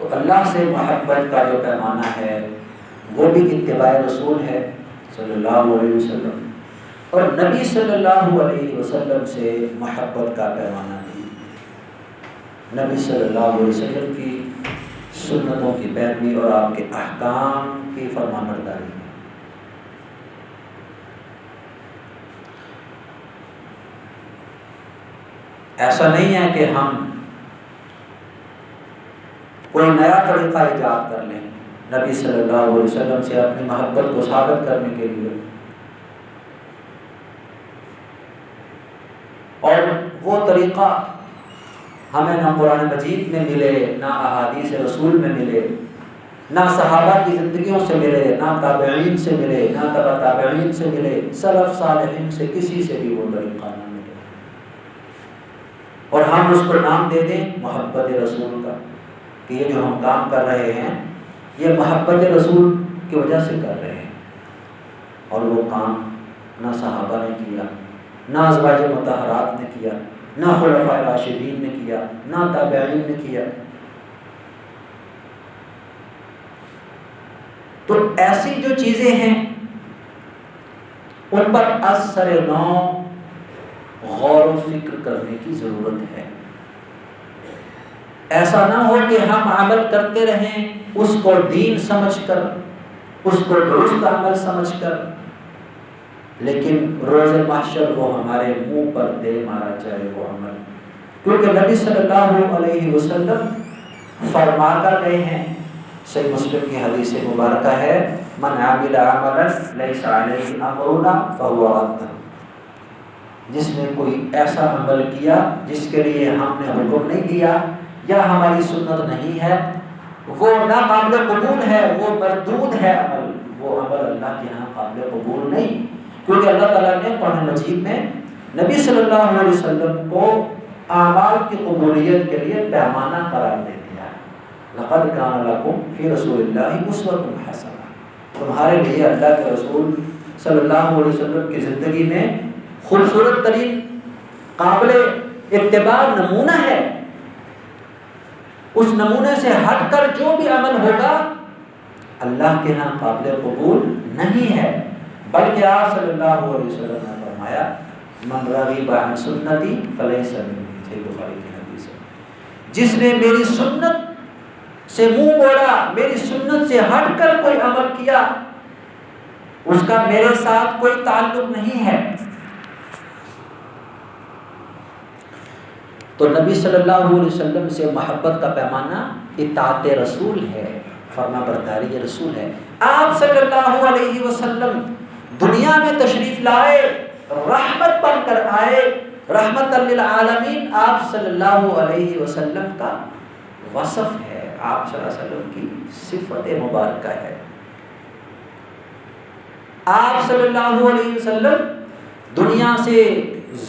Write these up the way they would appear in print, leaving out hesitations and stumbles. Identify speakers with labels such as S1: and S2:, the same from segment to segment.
S1: تو اللہ سے محبت کا جو پیمانہ ہے وہ بھی اتباع رسول ہے صلی اللہ علیہ وسلم، اور نبی صلی اللہ علیہ وسلم سے محبت کا پیمانہ بھی نبی صلی اللہ علیہ وسلم کی سنتوں کی پیروی اور آپ کے احکام کی فرمانبرداری ہے۔ ایسا نہیں ہے کہ ہم کوئی نیا طریقہ ایجاد کر لیں نبی صلی اللہ علیہ وسلم سے اپنی محبت کو ثابت کرنے کے لیے، اور وہ طریقہ ہمیں نہ قرآن مجید میں ملے، نہ احادیث رسول میں ملے، نہ صحابہ کی زندگیوں سے ملے، نہ تابعین سے ملے، نہ تبع تابعین سے ملے، سلف صالحین سے کسی سے بھی وہ طریقہ نہ ملے، اور ہم اس کو نام دے دیں محبت رسول کا، کہ یہ جو ہم کام کر رہے ہیں یہ محبت رسول کی وجہ سے کر رہے ہیں، اور وہ کام نہ صحابہ نے کیا، نہ ازواج مطہرات نے کیا، نہ خلفاء راشدین نے کیا، نہ تابعین نے کیا۔ تو ایسی جو چیزیں ہیں ان پر از سر نو غور و فکر کرنے کی ضرورت ہے۔ ایسا نہ ہو کہ ہم عمل کرتے رہیں اس کو دین سمجھ کر، اس کو درست عمل سمجھ کر، لیکن روز محشر وہ ہمارے منہ پر دے مارا جائے وہ عمل، کیونکہ نبی صلی اللہ علیہ وسلم فرما کر گئے ہیں، صحیح مسلم کی حدیث مبارکہ ہے، من عمل عملا لیس علیہ امرنا فہو رد، جس نے کوئی ایسا عمل کیا جس کے لیے ہم نے حکم نہیں دیا یا ہماری سنت نہیں ہے، وہ ناقابل قبول ہے، وہ مردود ہے عمل، وہ عمل اللہ کے ہاں قابل قبول نہیں، کیونکہ اللہ تعالیٰ نے قرآن مجید میں نبی صلی اللہ علیہ وسلم کو اعمال کی قبولیت کے لیے پیمانہ قرار دے دیا ہے۔ لقد کان لکم فی رسول اللہ اسوۃ حسنہ، تمہارے لیے اللہ کے رسول صلی اللہ علیہ وسلم کی زندگی میں خوبصورت ترین قابل اتباع نمونہ ہے، اس نمونے سے ہٹ کر جو بھی عمل ہوگا اللہ کے ہاں قابل قبول نہیں ہے، بلکہ آپ صلی اللہ علیہ وسلم نے فرمایا من رغب عن سنتی فلیس منی، صحیح بخاری کی حدیث ہے، جس نے میری سنت سے منہ موڑا، میری سنت سے ہٹ کر کوئی عمل کیا، اس کا میرے ساتھ کوئی تعلق نہیں ہے۔ تو نبی صلی اللہ علیہ وسلم سے محبت کا پیمانہ اطاعت رسول ہے، فرما برداری رسول ہے۔ آپ صلی اللہ علیہ وسلم دنیا میں تشریف لائے، رحمت بن کر آئے، رحمت للعالمین آپ صلی اللہ علیہ وسلم کا وصف ہے، آپ صلی اللہ علیہ وسلم کی صفت مبارکہ ہے۔ آپ صلی اللہ علیہ وسلم دنیا سے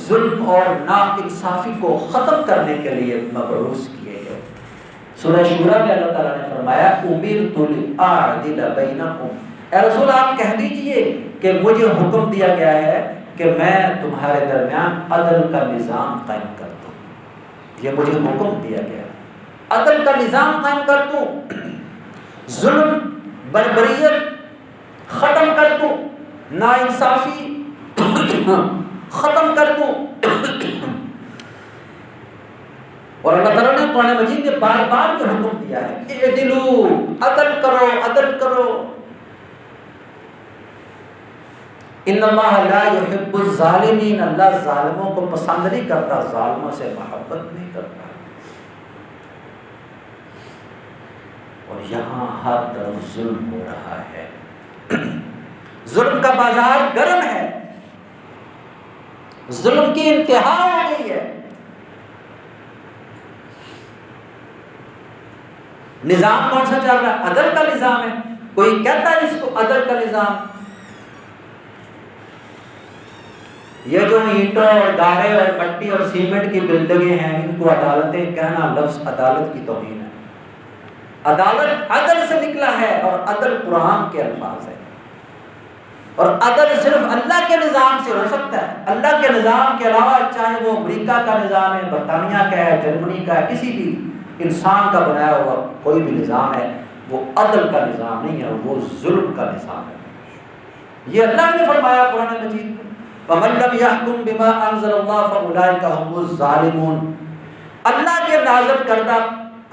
S1: ظلم اور ناانصافی کو ختم کرنے کے لیے مبعوث کیے گئے۔ سورہ شورى میں اللہ تعالیٰ نے فرمایا امرت لاعدل بینکم، اے رسول آپ کہہ دیجئے کہ مجھے حکم دیا گیا ہے کہ میں تمہارے درمیان عدل کا نظام قائم کر دوں، یہ مجھے حکم دیا گیا، عدل کا نظام قائم کر دوں، ظلم بربریت ختم کر دوں، ناانصافی ختم کر دوں۔ اور اللہ تعالیٰ نے قرآن مجید میں بار بار یہ حکم دیا ہے اعدلوا، عدل کرو، عدل کرو۔ ان اللہ لا يحب الظالمین، اللہ ظالموں کو پسند نہیں کرتا، ظالموں سے محبت نہیں کرتا۔ اور یہاں ہر طرف ظلم ہو رہا ہے، ظلم کا بازار گرم ہے، ظلم کی انتہا ہو گئی ہے۔ نظام کون سا چل رہا ہے؟ عدل کا نظام ہے۔ کوئی کہتا ہے اس کو عدل کا نظام، یہ جو اینٹوں اور گارے اور مٹی اور سیمنٹ کی بلڈنگیں ہیں ان کو عدالتیں کہنا لفظ عدالت کی توہین ہے۔ عدالت عدل سے نکلا ہے، اور عدل قرآن کے الفاظ ہے، اور عدل صرف اللہ کے نظام سے ہو سکتا ہے۔ اللہ کے نظام کے علاوہ چاہے وہ امریکہ کا نظام ہے، برطانیہ کا ہے، جرمنی کا ہے، کسی بھی انسان کا بنایا ہوا کوئی بھی نظام ہے وہ عدل کا نظام نہیں ہے، وہ ظلم کا نظام ہے۔ یہ اللہ نے فرمایا قرآن مجید میں، وَمَن لَّمْ يَحْكُم بِمَا أَنزَلَ اللَّهُ فَأُولَٰئِكَ هُمُ الظَّالِمُونَ۔ اللہ کے نازل کردہ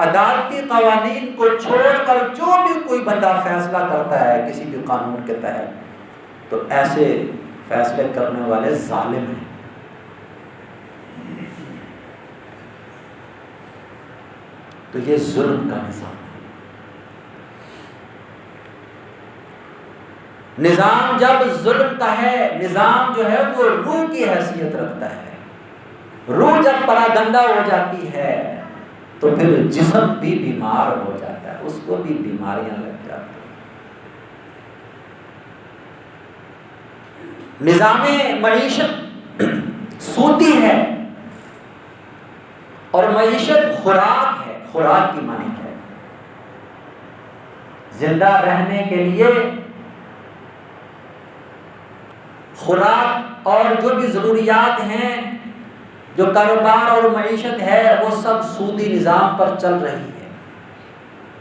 S1: عدالتی قوانین کو چھوڑ کر جو بھی کوئی بندہ فیصلہ کرتا ہے کسی بھی قانون کے تحت، تو ایسے فیصلے کرنے والے ظالم ہیں۔ تو یہ ظلم کا نظام ہے۔ نظام جب ظلم کا ہے، نظام جو ہے وہ روح کی حیثیت رکھتا ہے، روح جب پراگندہ ہو جاتی ہے تو پھر جسم بھی بیمار ہو جاتا ہے، اس کو بھی بیماریاں لگ جاتی ہیں۔ نظام معیشت سودی ہے اور معیشت خوراک ہے، خوراک کی معنی ہے زندہ رہنے کے لیے خوراک اور جو بھی ضروریات ہیں، جو کاروبار اور معیشت ہے وہ سب سودی نظام پر چل رہی ہے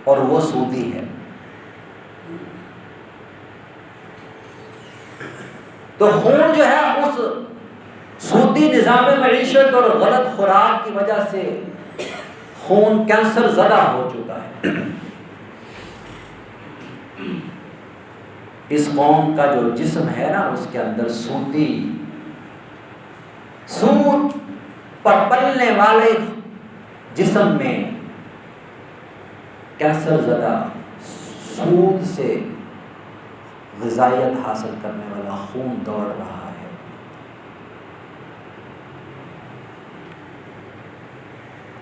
S1: اور وہ سودی ہے۔ تو خون جو ہے اس سودی نظام معیشت اور غلط خوراک کی وجہ سے خون کینسر زدہ ہو چکا ہے۔ اس قوم کا جو جسم ہے نا، اس کے اندر سود پر پلنے والے جسم میں کینسر زدہ سود سے غذائیت حاصل کرنے والا خون دوڑ رہا ہے۔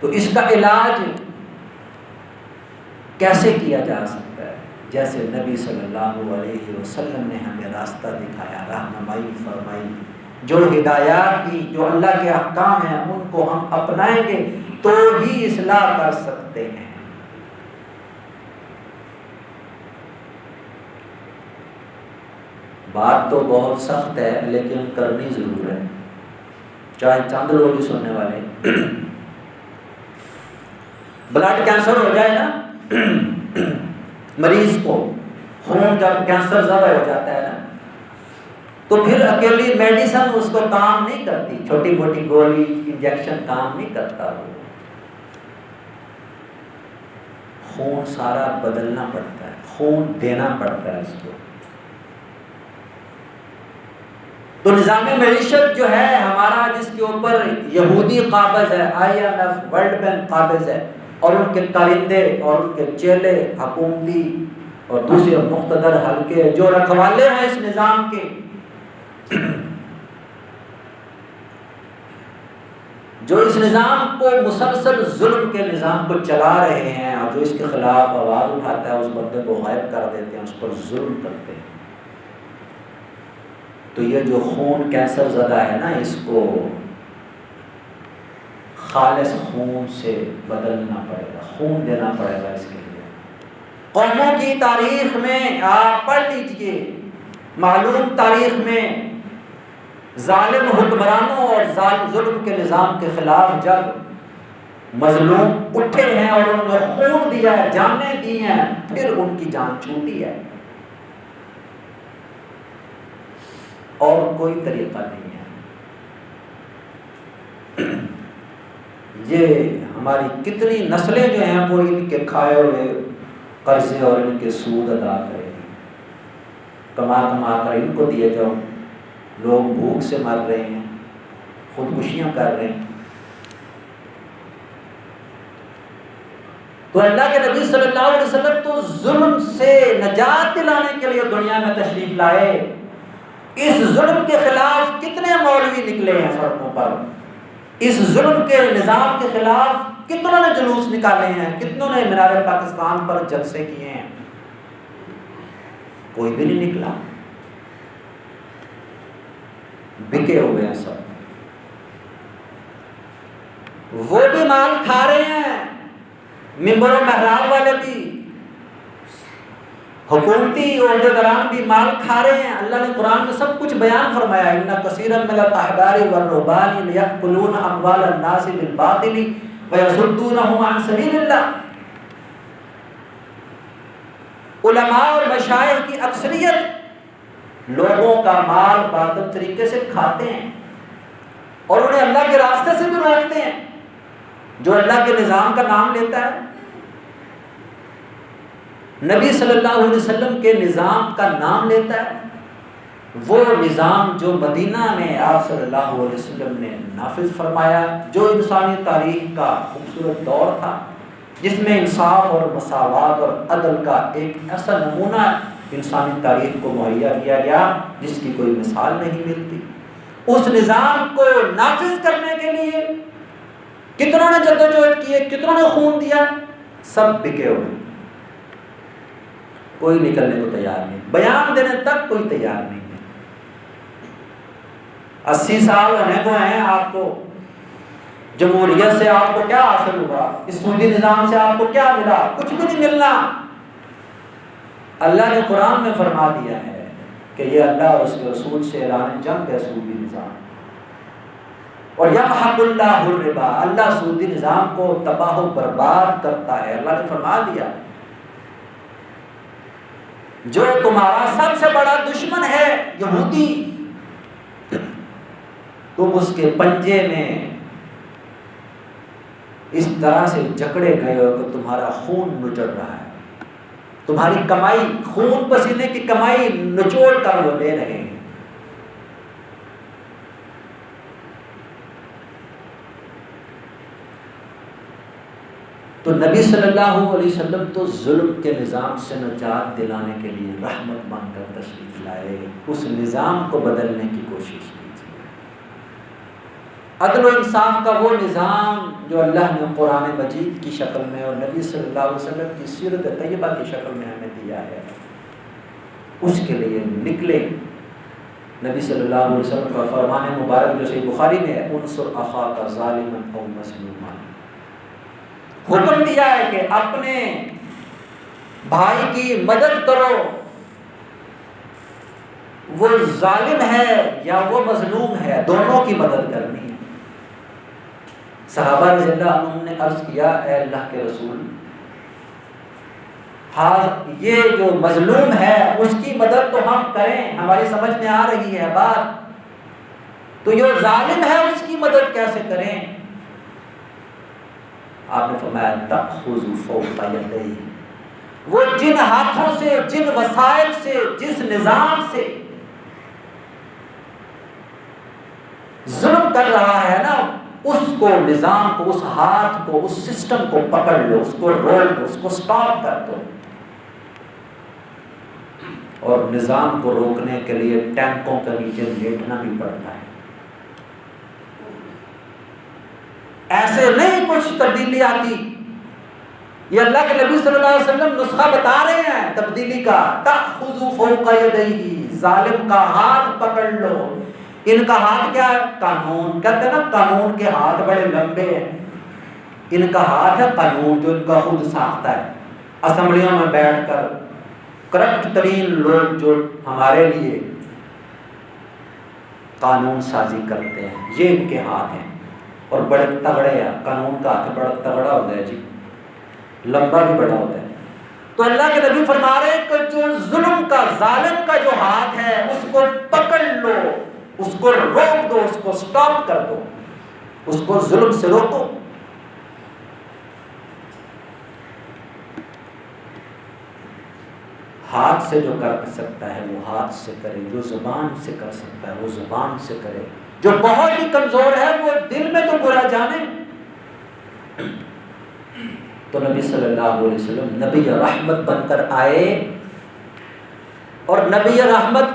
S1: تو اس کا علاج کیسے کیا جا سکتا ہے؟ جیسے نبی صلی اللہ علیہ وسلم نے ہمیں راستہ دکھایا، رہنمائی فرمائی، جو ہدایات دی، جو اللہ کے احکام ہیں ان کو ہم اپنائیں گے تو ہی اصلاح کر سکتے ہیں۔ بات تو بہت سخت ہے لیکن کرنی ضرور ہے، چاہے چند لوگ ہی سننے والے۔ بلڈ کینسر ہو جائے نا مریض کو، خون جب کینسر زدہ ہو جاتا ہے نا، تو پھر اکیلی میڈیسن اس کو کام نہیں کرتی، چھوٹی موٹی گولی انجیکشن کام نہیں کرتا، وہ خون سارا بدلنا پڑتا ہے، خون دینا پڑتا ہے اس کو۔ تو نظام معیشت جو ہے ہمارا، جس کے اوپر یہودی قابض ہے، IMF ورلڈ بینک قابض ہے، اور ان کے کارندے اور ان کے چیلے حکومتی اور دوسرے مقتدر حلقے جو رکھوالے ہیں اس نظام کے، جو اس نظام کو مسلسل ظلم کے نظام کو چلا رہے ہیں اور جو اس کے خلاف آواز اٹھاتا ہے اس بندے کو غائب کر دیتے ہیں، اس پر ظلم کرتے ہیں۔ تو یہ جو خون کینسر زدہ ہے نا، اس کو خالص خون سے بدلنا پڑے گا، خون دینا پڑے گا اس کے لیے۔ قوموں کی تاریخ میں آپ پڑھ لیجئے، معلوم تاریخ میں ظالم حکمرانوں اور ظلم کے نظام کے خلاف جب مظلوم اٹھے ہیں اور انہوں نے خون دیا ہے، جانیں دی ہیں، پھر ان کی جان چھوٹی ہے، اور کوئی طریقہ نہیں ہے۔ یہ ہماری کتنی نسلیں جو ہیں وہ ان کے کھائے ہوئے قرضے اور ان کے سود ادا کریں، کما کما کر ان کو دیے جاؤ، لوگ بھوک سے مر رہے ہیں، خودکشیاں کر رہے ہیں۔ تو اللہ کے نبی صلی اللہ علیہ وسلم تو ظلم سے نجات دلانے کے لیے دنیا میں تشریف لائے۔ اس ظلم کے خلاف کتنے مولوی نکلے ہیں سڑکوں پر، اس ظلم کے نظام کے خلاف کتنوں نے جلوس نکالے ہیں، کتنوں نے مینار پاکستان پر جلسے کیے ہیں، کوئی بھی نہیں نکلا، بکے ہوئے ہیں سب۔ وہ بھی مال کھا رہے ہیں، ممبر و محراب والے بھی، حکومتی عہدیداران بھی مال کھا رہے ہیں۔ اللہ نے قرآن میں سب کچھ بیان فرمایا، ان کثیرا من الاحبار والرہبان لیأکلون اموال الناس بالباطل وَيَصُدُّونَهُمْ عَنْ سَبِيلِ اللَّهِ۔ علماء اور مشائخ کی اکثریت لوگوں کا مال باطل طریقے سے کھاتے ہیں اور انہیں اللہ کے راستے سے بھی روکتے ہیں۔ جو اللہ کے نظام کا نام لیتا ہے، نبی صلی اللہ علیہ وسلم کے نظام کا نام لیتا ہے، وہ نظام جو مدینہ میں آپ صلی اللہ علیہ وسلم نے نافذ فرمایا، جو انسانی تاریخ کا خوبصورت دور تھا، جس میں انصاف اور مساوات اور عدل کا ایک ایسا نمونہ انسانی تاریخ کو مہیا کیا گیا جس کی کوئی مثال نہیں ملتی، اس نظام کو نافذ کرنے کے لیے کتنوں نے جدوجہد کیے، کتنوں نے خون دیا، سب بکے ہوئے، کوئی نکلنے کو تیار نہیں، بیان دینے تک کوئی تیار نہیں ہے۔ 80 سال ہونے کو ہیں آپ کو، جمہوریت سے آپ کو کیا حاصل ہوا، اس سودی نظام سے آپ کو کیا ملا؟ کچھ بھی نہیں ملنا۔ اللہ نے قرآن میں فرما دیا ہے کہ یہ اللہ اور اس کے رسول سے اعلان جنگ ہے سودی نظام، اور یمحق اللہ الربا، اللہ سودی نظام کو تباہ و برباد کرتا ہے۔ اللہ نے فرما دیا جو تمہارا سب سے بڑا دشمن ہے یہودی، تم اس کے پنجے میں اس طرح سے جکڑے گئے ہو کہ تمہارا خون نچڑ رہا ہے، تمہاری کمائی، خون پسینے کی کمائی نچوڑ کر وہ لے رہے ہیں۔ تو نبی صلی اللہ علیہ وسلم تو ظلم کے نظام سے نجات دلانے کے لیے رحمت بن کر تشریف لائے، اس نظام کو بدلنے کی کوشش کیجیے۔ عدل و انصاف کا وہ نظام جو اللہ نے قرآن مجید کی شکل میں اور نبی صلی اللہ علیہ وسلم کی سیرت طیبہ کی شکل میں ہمیں دیا ہے، اس کے لیے نکلے۔ نبی صلی اللہ علیہ وسلم کا فرمان مبارک جو صحیح بخاری میں ہے، انصر اخاک ظالما او مظلوما، حکم دیا ہے کہ اپنے بھائی کی مدد کرو، وہ ظالم ہے یا وہ مظلوم ہے، دونوں کی مدد کرنی ہے۔ صحابہ رضی اللہ عنہم نے عرض کیا، اے اللہ کے رسول، ہاں یہ جو مظلوم ہے اس کی مدد تو ہم کریں، ہماری سمجھ میں آ رہی ہے بات، تو جو ظالم ہے اس کی مدد کیسے کریں؟ آپ نے فرمایا تأخذ فوق یدیہ، وہ جن ہاتھوں سے، جن وسائل سے، جس نظام سے ظلم کر رہا ہے نا، اس کو، نظام کو، اس ہاتھ کو، اس سسٹم کو پکڑ لو، اس کو رول دو، اس کو سٹاپ کر دو۔ اور نظام کو روکنے کے لیے ٹینکوں کے نیچے لیٹنا بھی پڑتا ہے۔ ایسے نہیں کچھ تبدیلی آتی، یہ اللہ کے نبی صلی اللہ علیہ وسلم نسخہ بتا رہے ہیں تبدیلی کا۔ تأخذ فوق یدیہ، ظالم کا ہاتھ پکڑ لو۔ ان کا ہاتھ کیا ہے؟ قانون، کہتے ہیں نا قانون کے ہاتھ بڑے لمبے ہیں، ان کا ہاتھ ہے قانون جو ان کا خود ساختہ ہے۔ اسمبلیوں میں بیٹھ کر کرپٹ ترین لوگ جو ہمارے لیے قانون سازی کرتے ہیں، یہ ان کے ہاتھ ہیں، اور بڑے تگڑے ہیں، قانون کا ہاتھ بڑا تگڑا ہوتا ہے جی، لمبا بھی بڑا ہوتا ہے۔ تو اللہ کے نبی فرما رہے ہیں کہ جو ظلم کا، ظالم کا جو ہاتھ ہے اس کو پکڑ لو، اس کو روک دو، اس کو سٹاپ کر دو، اس کو ظلم سے روکو۔ ہاتھ سے جو کر سکتا ہے وہ ہاتھ سے کرے، جو زبان سے کر سکتا ہے وہ زبان سے کرے، جو بہت ہی کمزور ہے وہ دل میں تو برا جانے۔ تو نبی صلی اللہ علیہ وسلم نبی رحمت بن کر آئے، اور نبی رحمت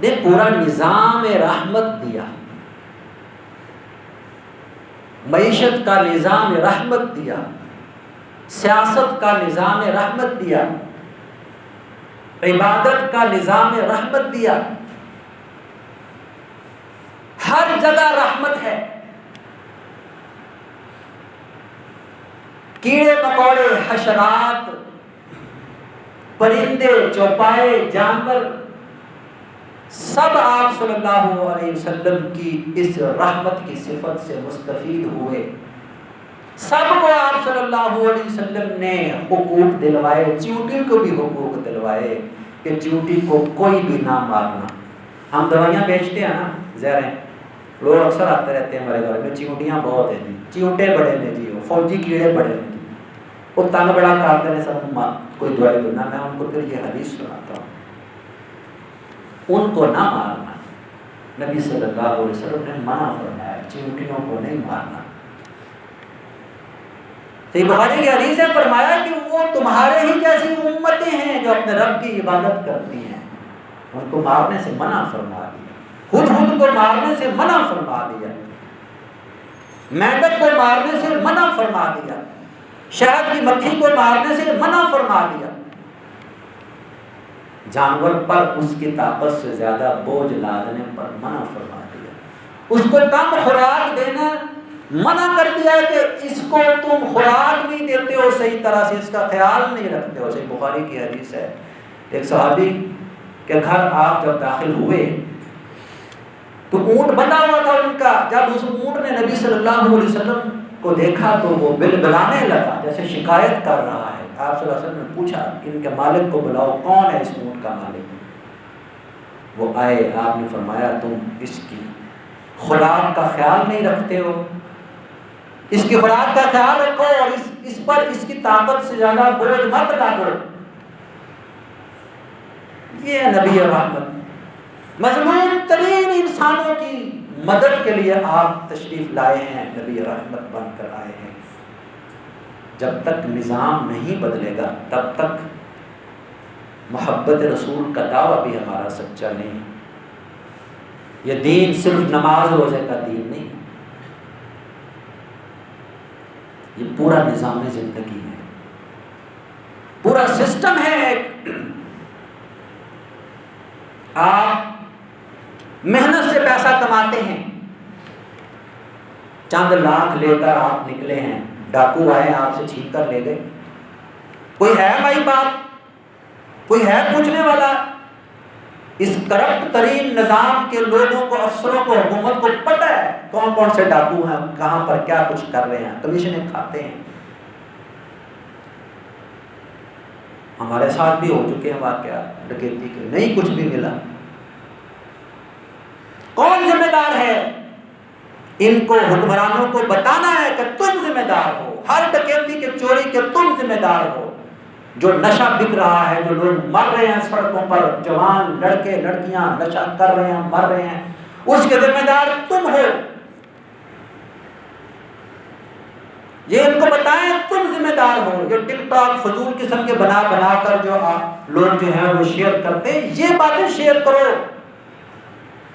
S1: نے پورا نظام رحمت دیا، معیشت کا نظام رحمت دیا، سیاست کا نظام رحمت دیا، عبادت کا نظام رحمت دیا، ہر جگہ رحمت ہے۔ کیڑے مکوڑے، حشرات، پرندے، چوپائے، جانور، سب آپ صلی اللہ علیہ وسلم کی اس رحمت کی صفت سے مستفید ہوئے۔ سب کو آپ صلی اللہ علیہ وسلم نے حقوق دلوائے، چیونٹی کو بھی حقوق دلوائے کہ چیونٹی کو کوئی بھی نہ مارنا۔ ہم دوائیاں بیچتے ہیں نا، زہریں، لوگ اکثر آتے رہتے ہیں ہمارے گھر میں، چیونٹیاں بہت ہیں جی، چیونٹے بڑے نے جی، فوجی کیڑے بڑے نے جی، وہ تنگ بڑا کرتے ہیں سب کوئی دوائی دینا۔ میں ان کو پھر یہ حدیث سناتا ہوں، ان کو نہ مارنا، نبی صلی اللہ علیہ وسلم نے منع فرمایا، چیونٹیوں کو نہیں مارنا۔ تو بخاری کی حدیث ہے، فرمایا کہ وہ تمہارے ہی جیسی امتیں ہیں جو اپنے رب کی عبادت کرتی ہیں، ان کو مارنے سے منع فرما دیا، ہدہد کو مارنے سے منع فرما دیا، مینڈک کو مارنے سے منع فرما دیا، شہد کی مکھی کو مارنے سے منع فرما دیا۔ جانور پر اس کی طاقت سے زیادہ بوجھ لادنے پر منع فرما دیا، اس کو کم خوراک دینا منع کر دیا کہ اس کو تم خوراک نہیں دیتے ہو صحیح طرح سے، اس کا خیال نہیں رکھتے ہو۔ صحیح بخاری کی حدیث ہے، ایک صحابی کے گھر آپ جب داخل ہوئے تو اونٹ بندھا ہوا تھا ان کا، جب اس اونٹ نے نبی صلی اللہ علیہ وسلم کو دیکھا تو وہ بلبلانے لگا جیسے شکایت کر رہا ہے۔ آپ صلی اللہ علیہ وسلم نے پوچھا کہ ان کے مالک کو بلاؤ، کون ہے اس اونٹ کا مالک؟ وہ آئے، آپ نے فرمایا تم اس کی خوراک کا خیال نہیں رکھتے ہو، اس کی خوراک کا خیال رکھو اور اس پر اس کی طاقت سے زیادہ بوجھ مت ڈالو۔ یہ نبی رحمت، مظلوم ترین انسانوں کی مدد کے لیے آپ تشریف لائے ہیں، نبی رحمت بن کر آئے ہیں۔ جب تک نظام نہیں بدلے گا تب تک محبت رسول کا دعویٰ بھی ہمارا سچا نہیں۔ یہ دین صرف نماز روزے کا دین نہیں، یہ پورا نظام زندگی ہے، پورا سسٹم ہے۔ آپ محنت سے پیسہ کماتے ہیں، چند لاکھ لے کر آپ نکلے ہیں، ڈاکو آئے آپ سے چھین کر لے گئے، کوئی ہے بھائی باپ، کوئی ہے پوچھنے والا؟ اس کرپٹ ترین نظام کے لوگوں کو، افسروں کو، حکومت کو پتہ ہے کون کون سے ڈاکو ہیں، کہاں پر کیا کچھ کر رہے ہیں، کمیشنیں کھاتے ہیں۔ ہمارے ساتھ بھی ہو چکے ہیں واقعات ڈکیتی کے، نہیں کچھ بھی ملا۔ کون ذمہ دار ہے؟ ان کو حکمرانوں کو بتانا ہے کہ تم ذمہ دار ہو، ہر ڈکیتی کے، چوری کے تم ذمہ دار ہو۔ جو نشہ بک رہا ہے، جو لوگ مر رہے ہیں سڑکوں پر، جوان لڑکے لڑکیاں نشہ کر رہے ہیں، مر رہے ہیں، اس کے ذمہ دار تم ہو۔ یہ ان کو بتائیں تم ذمہ دار ہو۔ یہ ٹک ٹاک فضول قسم کے بنا بنا کر جو لوگ جو ہیں وہ شیئر کرتے ہیں، یہ باتیں شیئر کرو۔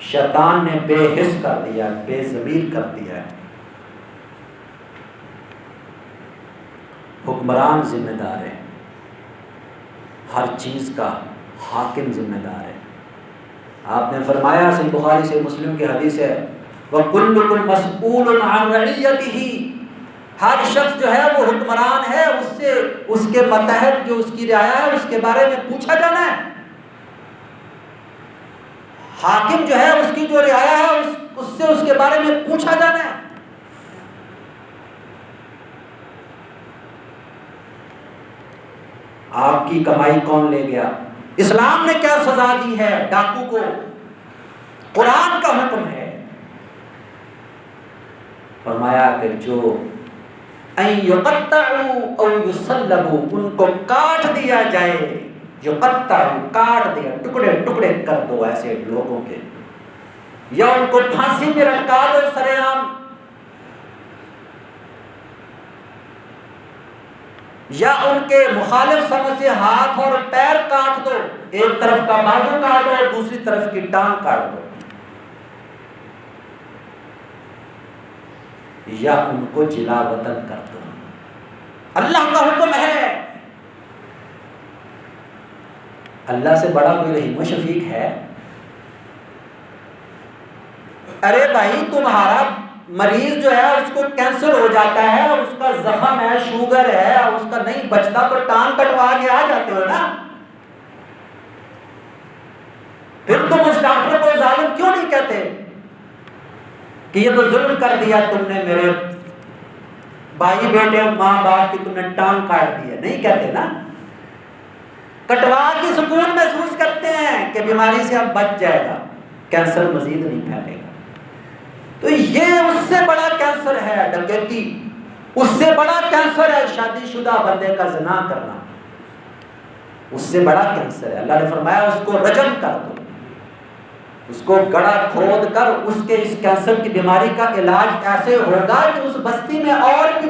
S1: شیطان نے بے حس کر دیا، بے ضمیر کر دیا ہے۔ حکمران ذمہ دار ہے، ہر چیز کا حاکم ذمہ دار ہے۔ آپ نے فرمایا، صحیح بخاری سے مسلم کی حدیث ہے، وَكُلُّكُمْ مَسْئُولٌ عَنْ رَعِيَّتِهِ، ہر شخص جو ہے وہ حکمران ہے، اس سے، اس کے متحد جو اس کی رعایا ہے اس کے بارے میں پوچھا جانا ہے۔ حاکم جو ہے اس کی جو رعایا ہے اس سے اس کے بارے میں پوچھا جانا ہے۔ آپ کی کمائی کون لے گیا؟ اسلام نے کیا سزا دی ہے ڈاکو کو؟ قرآن کا حکم ہے، فرمایا کہ جو ان یقطعوا او یصلبوا، ان کو کاٹ دیا جائے، یقطعوا، کاٹ دیا، ٹکڑے ٹکڑے کر دو ایسے لوگوں کے، یا ان کو پھانسی میں لٹکا دو سرے عام، یا ان کے مخالف سمجھ سے ہاتھ اور پیر کاٹ دو، ایک طرف کا بازو کاٹ دو اور دوسری طرف کی ٹانگ کاٹ دو، یا ان کو جلا وطن کر دو۔ اللہ کا حکم ہے۔ اللہ سے بڑا کوئی رحیم و شفیق ہے؟ ارے بھائی، تمہارا مریض جو ہے اس کو کینسر ہو جاتا ہے، اس کا زخم ہے، شوگر ہے، اس کا نہیں بچتا تو ٹانگ کٹوا کے آ جاتے ہو نا۔ پھر تم اس ڈاکٹر کو ظالم کیوں نہیں کہتے کہ یہ تو ظلم کر دیا تم نے میرے بھائی بیٹے ماں باپ کی تم نے ٹانگ کاٹ دی ہے، نہیں کہتے نا، کٹوا کے سکون محسوس کرتے ہیں کہ بیماری سے اب بچ جائے گا، کینسر مزید نہیں پھیلے گا۔ تو یہ اس سے بڑا کینسر ہے ڈکیتی، اس سے بڑا کینسر ہے شادی شدہ بندے کا زنا کرنا، اس سے بڑا کینسر ہے۔ اللہ نے فرمایا اس کو رجم کر دو، اس کو گڑا کھود کر اس کے اس کینسر کی بیماری کا علاج ایسے ہوگا کہ اس بستی میں اور بھی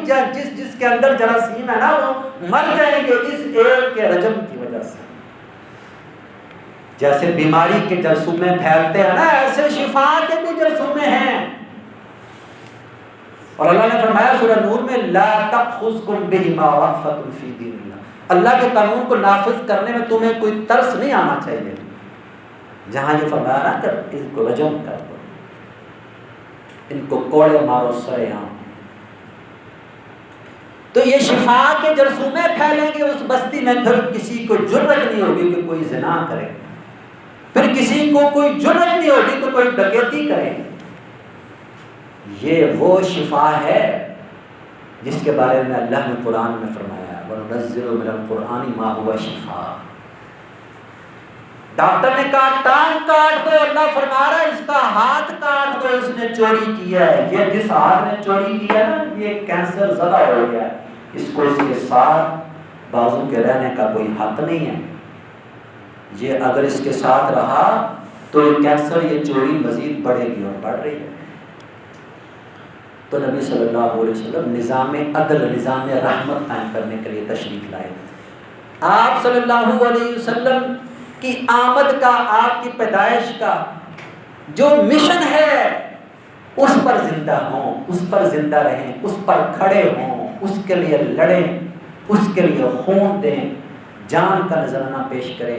S1: جس کے اندر جراثیم ہے نا وہ مر جائیں گے اس ایک کے رجم کی وجہ سے۔ جیسے بیماری کے جرثومے پھیلتے ہیں نا، ایسے شفا کے بھی جرثومے ہیں۔ اور اللہ نے فرمایا سورہ نور میں لا تأخذکم بہما رأفۃ فی دین اللہ، اللہ کے قانون کو نافذ کرنے میں تمہیں کوئی ترس نہیں آنا چاہیے۔ جہاں یہ فرمایا نا کہ ان کو رجم کر دو، ان کو کوڑے مارو سرے عام، تو یہ شفا کے جرثومے پھیلیں گے اس بستی میں، پھر کسی کو جرأت نہیں ہوگی کہ کوئی زنا کرے، پھر کسی کو کوئی جرأت نہیں ہوگی کہ کوئی ڈکیتی کرے۔ یہ وہ شفا ہے جس کے بارے میں اللہ نے قرآن میں فرمایا وَنُنَزِّلُ مِنَ الْقُرْآنِ مَا هُوَ شِفَاءٌ۔ ڈاکٹر نے کہا ٹانگ کاٹ دو، اللہ فرما رہا ہے اس کا ہاتھ کاٹ دو، اس نے چوری کیا ہے، یہ جس ہاتھ نے چوری کیا ہے نا یہ کینسر زدہ ہو گیا ہے، اس کو اس کے ساتھ بازو کے رہنے کا کوئی حق نہیں ہے، یہ اگر اس کے ساتھ رہا تو یہ کینسر یہ چوری مزید بڑھے گی اور بڑھ رہی ہے۔ تو نبی صلی اللہ علیہ وسلم نظام عدل، نظام رحمت قائم کرنے کے لیے تشریف لائے۔ آپ صلی اللہ علیہ وسلم کی آمد کا، آپ کی پیدائش کا جو مشن ہے اس پر زندہ ہوں، اس پر زندہ رہیں، اس پر کھڑے ہوں، اس کے لیے لڑیں، اس کے لیے خون دیں، جان کا نذرانہ پیش کریں،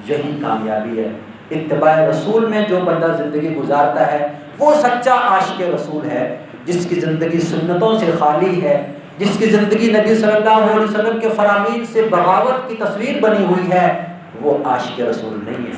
S1: یہی کامیابی ہے۔ اتباع رسول میں جو بندہ زندگی گزارتا ہے وہ سچا عاشق رسول ہے، جس کی زندگی سنتوں سے خالی ہے، جس کی زندگی نبی صلی اللہ علیہ وسلم کے فرامین سے بغاوت کی تصویر بنی ہوئی ہے، وہ عاشق رسول نہیں ہے۔